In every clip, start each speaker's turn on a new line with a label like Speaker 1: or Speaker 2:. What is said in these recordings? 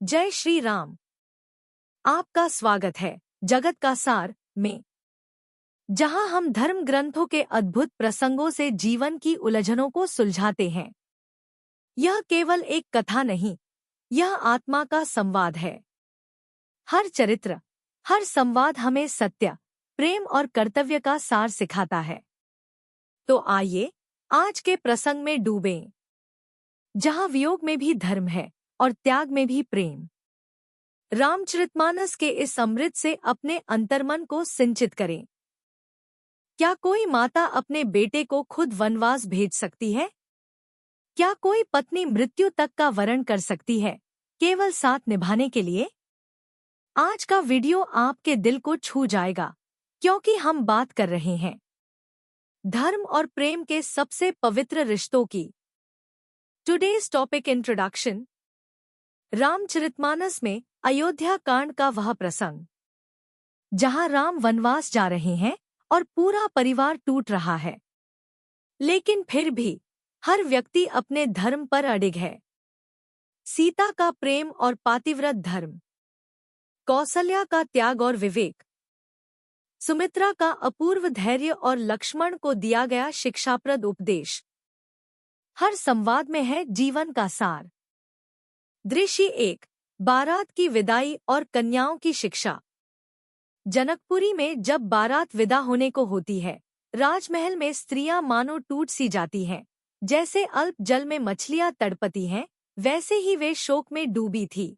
Speaker 1: जय श्री राम। आपका स्वागत है जगत का सार में, जहां हम धर्म ग्रंथों के अद्भुत प्रसंगों से जीवन की उलझनों को सुलझाते हैं। यह केवल एक कथा नहीं, यह आत्मा का संवाद है। हर चरित्र, हर संवाद हमें सत्य, प्रेम और कर्तव्य का सार सिखाता है। तो आइए आज के प्रसंग में डूबें, जहां वियोग में भी धर्म है और त्याग में भी प्रेम। रामचरितमानस के इस अमृत से अपने अंतर्मन को सिंचित करें। क्या कोई माता अपने बेटे को खुद वनवास भेज सकती है? क्या कोई पत्नी मृत्यु तक का वरण कर सकती है, केवल साथ निभाने के लिए? आज का वीडियो आपके दिल को छू जाएगा, क्योंकि हम बात कर रहे हैं धर्म और प्रेम के सबसे पवित्र रिश्तों की। Today's topic introduction. रामचरितमानस में अयोध्या कांड का वह प्रसंग, जहां राम वनवास जा रहे हैं और पूरा परिवार टूट रहा है, लेकिन फिर भी हर व्यक्ति अपने धर्म पर अडिग है। सीता का प्रेम और पातिव्रत धर्म, कौसल्या का त्याग और विवेक, सुमित्रा का अपूर्व धैर्य और लक्ष्मण को दिया गया शिक्षाप्रद उपदेश। हर संवाद में है जीवन का सार। दृश्य 1, बारात की विदाई और कन्याओं की शिक्षा। जनकपुरी में जब बारात विदा होने को होती है, राजमहल में स्त्रियां मानो टूट सी जाती हैं। जैसे अल्प जल में मछलियां तड़पती हैं, वैसे ही वे शोक में डूबी थी।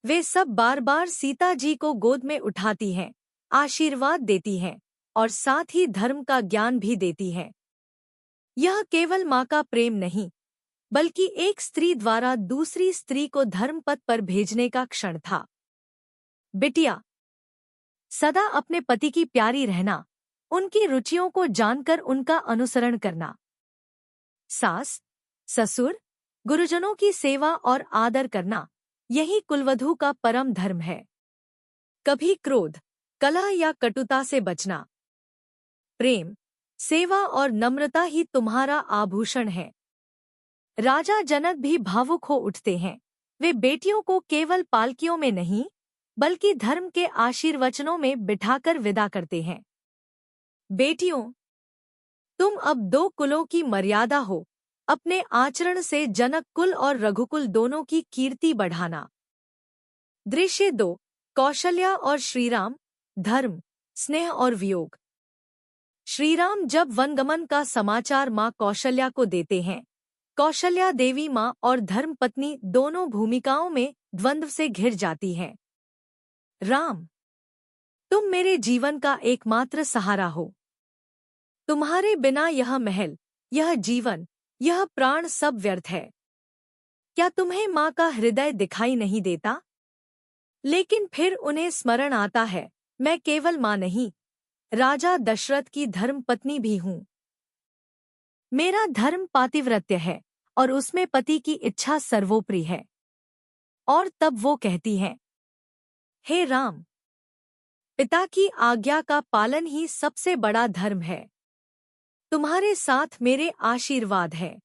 Speaker 1: वे सब बार बार सीता जी को गोद में उठाती हैं, आशीर्वाद देती हैं और साथ ही धर्म का ज्ञान भी देती हैं। यह केवल माँ का प्रेम नहीं, बल्कि एक स्त्री द्वारा दूसरी स्त्री को धर्मपथ पर भेजने का क्षण था। बिटिया, सदा अपने पति की प्यारी रहना, उनकी रुचियों को जानकर उनका अनुसरण करना। सास, ससुर, गुरुजनों की सेवा और आदर करना, यही कुलवधू का परम धर्म है। कभी क्रोध, कलह या कटुता से बचना। प्रेम, सेवा और नम्रता ही तुम्हारा आभूषण है। राजा जनक भी भावुक हो उठते हैं। वे बेटियों को केवल पालकियों में नहीं, बल्कि धर्म के आशीर्वचनों में बिठाकर विदा करते हैं। बेटियों, तुम अब 2 कुलों की मर्यादा हो। अपने आचरण से जनक कुल और रघुकुल दोनों की कीर्ति बढ़ाना। दृश्य 2, कौशल्या और श्रीराम, धर्म, स्नेह और वियोग। श्रीराम जब वनगमन का समाचार मां कौशल्या को देते हैं, कौशल्या देवी मां और धर्मपत्नी दोनों भूमिकाओं में द्वंद्व से घिर जाती हैं। राम, तुम मेरे जीवन का एकमात्र सहारा हो। तुम्हारे बिना यह महल, यह जीवन, यह प्राण सब व्यर्थ है। क्या तुम्हें माँ का हृदय दिखाई नहीं देता? लेकिन फिर उन्हें स्मरण आता है, मैं केवल माँ नहीं, राजा दशरथ की धर्मपत्नी भी हूँ। मेरा धर्म पातिव्रत्य है और उसमें पति की इच्छा सर्वोपरि है। और तब वो कहती हैं, हे राम, पिता की आज्ञा का पालन ही सबसे बड़ा धर्म है। तुम्हारे साथ मेरे आशीर्वाद है।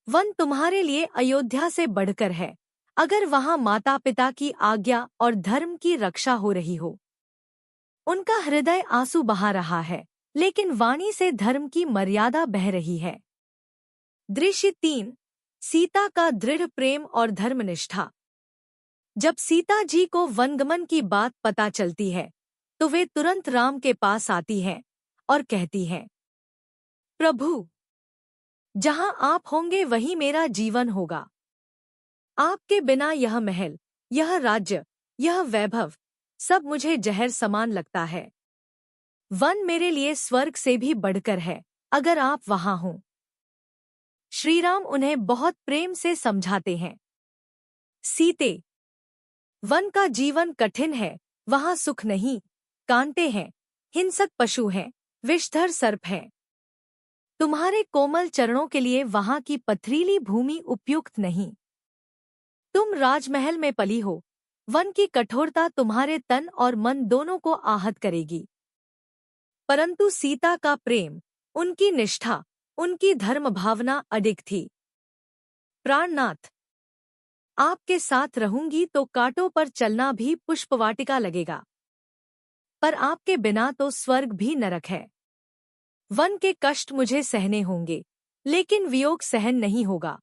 Speaker 1: वन तुम्हारे लिए अयोध्या से बढ़कर है, अगर वहां माता पिता की आज्ञा और धर्म की रक्षा हो रही हो। उनका हृदय आंसू बहा रहा है, लेकिन वाणी से धर्म की मर्यादा बह रही है। दृश्य 3, सीता का दृढ़ प्रेम और धर्मनिष्ठा। जब सीता जी को वनगमन की बात पता चलती है, तो वे तुरंत राम के पास आती हैं और कहती हैं, प्रभु, जहां आप होंगे वहीं मेरा जीवन होगा। आपके बिना यह महल, यह राज्य, यह वैभव, सब मुझे जहर समान लगता है। वन मेरे लिए स्वर्ग से भी बढ़कर है, अगर आप वहां हों। श्रीराम उन्हें बहुत प्रेम से समझाते हैं, सीते, वन का जीवन कठिन है, वहां सुख नहीं, कांटे हैं, हिंसक पशु हैं, विषधर सर्प हैं। तुम्हारे कोमल चरणों के लिए वहां की पथरीली भूमि उपयुक्त नहीं। तुम राजमहल में पली हो, वन की कठोरता तुम्हारे तन और मन दोनों को आहत करेगी। परंतु सीता का प्रेम, उनकी निष्ठा, उनकी धर्म भावना अडिग थी। प्राणनाथ, आपके साथ रहूंगी तो कांटों पर चलना भी पुष्पवाटिका लगेगा, पर आपके बिना तो स्वर्ग भी नरक है। वन के कष्ट मुझे सहने होंगे, लेकिन वियोग सहन नहीं होगा।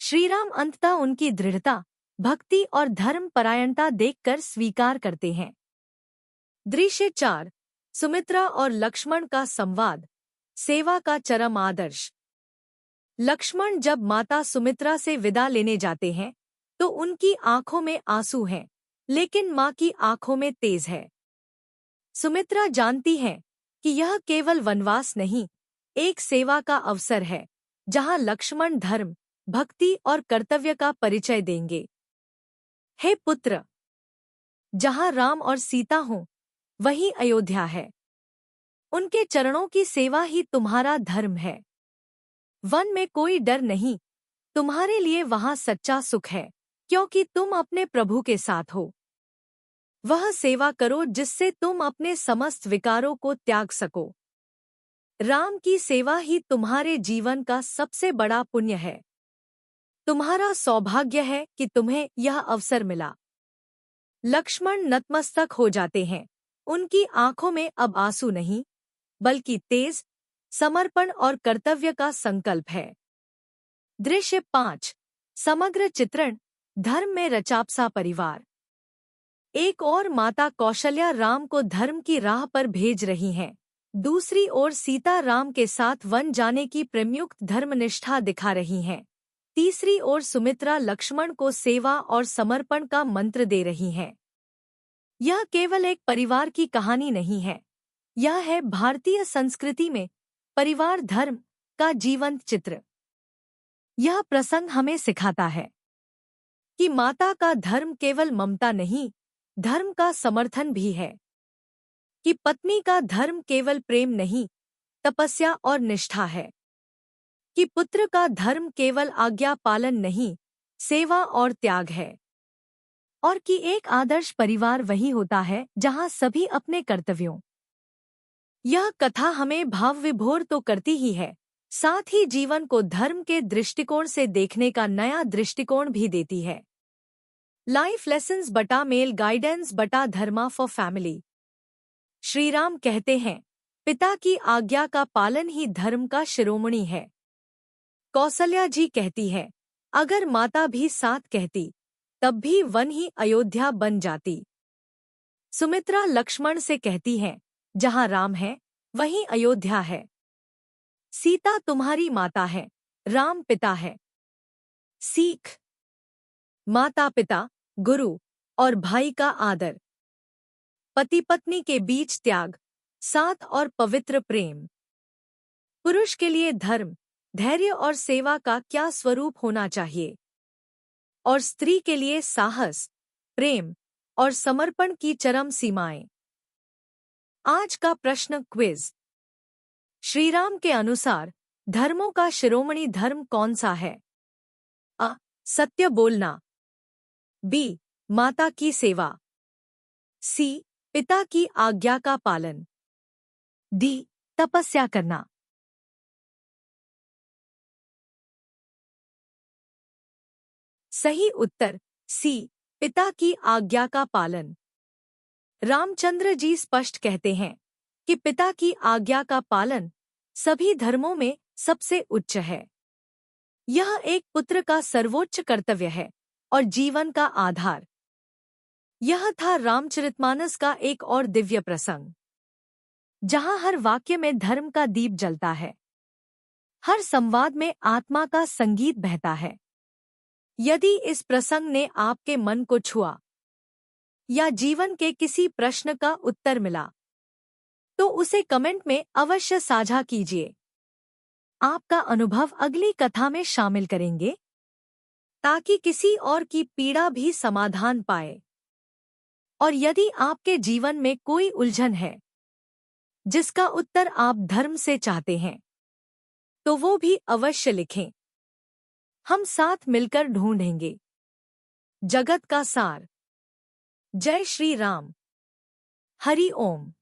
Speaker 1: श्रीराम अंततः उनकी दृढ़ता, भक्ति और धर्म परायणता देखकर स्वीकार करते हैं। दृश्य 4। सुमित्रा और लक्ष्मण का संवाद, सेवा का चरम आदर्श। लक्ष्मण जब माता सुमित्रा से विदा लेने जाते हैं तो उनकी आंखों में आंसू हैं, लेकिन मां की आंखों में तेज है। सुमित्रा जानती है कि यह केवल वनवास नहीं, एक सेवा का अवसर है, जहां लक्ष्मण धर्म, भक्ति और कर्तव्य का परिचय देंगे। हे पुत्र, जहां राम और सीता हों, वहीं अयोध्या है। उनके चरणों की सेवा ही तुम्हारा धर्म है। वन में कोई डर नहीं, तुम्हारे लिए वहां सच्चा सुख है, क्योंकि तुम अपने प्रभु के साथ हो। वह सेवा करो जिससे तुम अपने समस्त विकारों को त्याग सको। राम की सेवा ही तुम्हारे जीवन का सबसे बड़ा पुण्य है। तुम्हारा सौभाग्य है कि तुम्हें यह अवसर मिला। लक्ष्मण नतमस्तक हो जाते हैं। उनकी आंखों में अब आंसू नहीं, बल्कि तेज, समर्पण और कर्तव्य का संकल्प है। दृश्य 5। समग्र चित्रण, धर्म में रचापसा परिवार। एक ओर माता कौशल्या राम को धर्म की राह पर भेज रही हैं, दूसरी ओर सीता राम के साथ वन जाने की प्रयुक्त धर्मनिष्ठा दिखा रही हैं, तीसरी ओर सुमित्रा लक्ष्मण को सेवा और समर्पण का मंत्र दे रही हैं। यह केवल एक परिवार की कहानी नहीं है, यह है भारतीय संस्कृति में परिवार धर्म का जीवंत चित्र। यह प्रसंग हमें सिखाता है कि माता का धर्म केवल ममता नहीं, धर्म का समर्थन भी है। कि पत्नी का धर्म केवल प्रेम नहीं, तपस्या और निष्ठा है। कि पुत्र का धर्म केवल आज्ञा पालन नहीं, सेवा और त्याग है। और कि एक आदर्श परिवार वही होता है जहां सभी अपने कर्तव्यों। यह कथा हमें भावविभोर तो करती ही है, साथ ही जीवन को धर्म के दृष्टिकोण से देखने का नया दृष्टिकोण भी देती है। लाइफ लेसन्स बटा मेल गाइडेंस बटा धर्मा फॉर फैमिली। श्रीराम कहते हैं, पिता की आज्ञा का पालन ही धर्म का शिरोमणि है। कौशल्या जी कहती है, अगर माता भी साथ कहती, तब भी वन ही अयोध्या बन जाती। सुमित्रा लक्ष्मण से कहती है, जहां राम है, वहीं अयोध्या है। सीता तुम्हारी माता है, राम पिता है। सीख, माता पिता, गुरु और भाई का आदर। पति पत्नी के बीच त्याग, साथ और पवित्र प्रेम। पुरुष के लिए धर्म, धैर्य और सेवा का क्या स्वरूप होना चाहिए, और स्त्री के लिए साहस, प्रेम और समर्पण की चरम सीमाएं। आज का प्रश्न क्विज। श्रीराम के अनुसार धर्मों का शिरोमणि धर्म कौन सा है? अ. सत्य बोलना। बी. माता की सेवा। सी. पिता की आज्ञा का पालन। डी. तपस्या करना। सही उत्तर सी. पिता की आज्ञा का पालन। रामचंद्र जी स्पष्ट कहते हैं कि पिता की आज्ञा का पालन सभी धर्मों में सबसे उच्च है। यह एक पुत्र का सर्वोच्च कर्तव्य है और जीवन का आधार। यह था रामचरितमानस का एक और दिव्य प्रसंग, जहां हर वाक्य में धर्म का दीप जलता है, हर संवाद में आत्मा का संगीत बहता है। यदि इस प्रसंग ने आपके मन को छुआ या जीवन के किसी प्रश्न का उत्तर मिला, तो उसे कमेंट में अवश्य साझा कीजिए। आपका अनुभव अगली कथा में शामिल करेंगे, ताकि किसी और की पीड़ा भी समाधान पाए। और यदि आपके जीवन में कोई उलझन है, जिसका उत्तर आप धर्म से चाहते हैं, तो वो भी अवश्य लिखें। हम साथ मिलकर ढूंढेंगे जगत का सार। जय श्री राम। हरि ओम।